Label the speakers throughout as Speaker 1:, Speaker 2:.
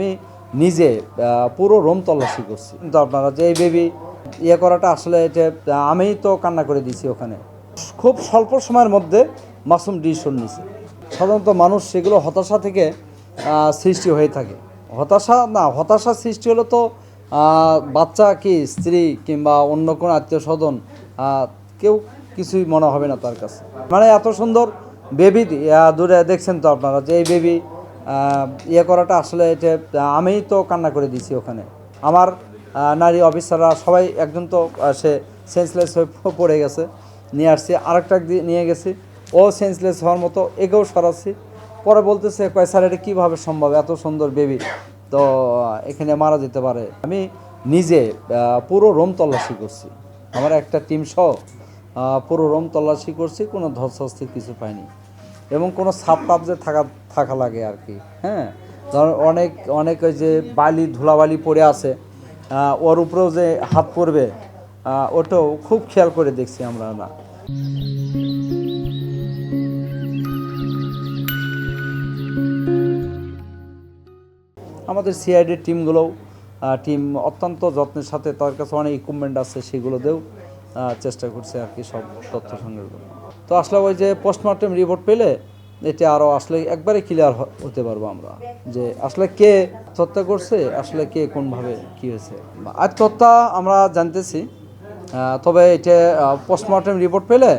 Speaker 1: আমি নিজে পুরো রুম তল্লাশি করছি, কিন্তু আপনারা যে এই বেবি ইয়ে করাটা আসলে এটা আমিই তো কান্না করে দিয়েছি ওখানে। খুব স্বল্প সময়ের মধ্যে মাসুম ডিসিশন নিছে। সাধারণত মানুষ সেগুলো হতাশা থেকে সৃষ্টি হয়ে থাকে। হতাশা সৃষ্টি হলে তো বাচ্চা কি স্ত্রী কিংবা অন্য কোনো আত্মীয় স্বজন কেউ কিছুই মনে হবে না তার কাছে। মানে এত সুন্দর বেবি দূরে দেখছেন তো আপনারা যে এই বেবি ইয়ে করাটা আসলে এটা আমিই তো কান্না করে দিয়েছি ওখানে। আমার নারী অফিসাররা সবাই, একজন তো সে সেন্সলেস হয়ে পড়ে গেছে, নিয়ে আসছি, আরেকটা নিয়ে গেছি, ও সেন্সলেস হওয়ার মতো, একেও সরাচ্ছি। পরে বলতেছে কয় স্যার এটা কীভাবে সম্ভব, এত সুন্দর বেবি তো এখানে মারা যেতে পারে। আমি নিজে পুরো রুম তল্লাশি করছি, আমার একটা টিম সহ পুরো রুম তল্লাশি করছি, কোনো ধস্তাধস্তি কিছু পাইনি। এবং কোনো সাপ টাপ যে থাকা লাগে আর কি, হ্যাঁ, ধর অনেক ওই যে ধুলাবালি পড়ে আছে, ওর উপরেও যে হাত পড়বে ওটাও খুব খেয়াল করে দেখছি আমরা। না, আমাদের সিআইডির টিমগুলোও অত্যন্ত যত্নের সাথে, তার কাছে অনেক ইকুইপমেন্ট আছে, সেগুলোতেও চেষ্টা করছে আর কি সব তথ্য সংগ্রহ করে। তো আসলে ওই যে পোস্টমর্টেম রিপোর্ট পেলে এটা আরও আসলে একবারে ক্লিয়ার হতে পারবো আমরা যে আসলে কে হত্যা করছে, আসলে কে কোনভাবে কী হয়েছে। আত্মহত্যা আমরা জানতেছি, তবে এটা পোস্টমর্টেম রিপোর্ট পেলে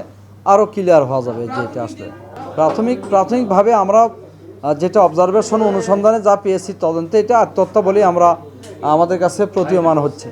Speaker 1: আরও ক্লিয়ার হওয়া যাবে যে এটা আসলে প্রাথমিকভাবে আমরা যেটা অবজারভেশন অনুসন্ধানে যা পেয়েছি তদন্তে এটা আত্মহত্যা বলেই আমাদের কাছে প্রতীয়মান হচ্ছে।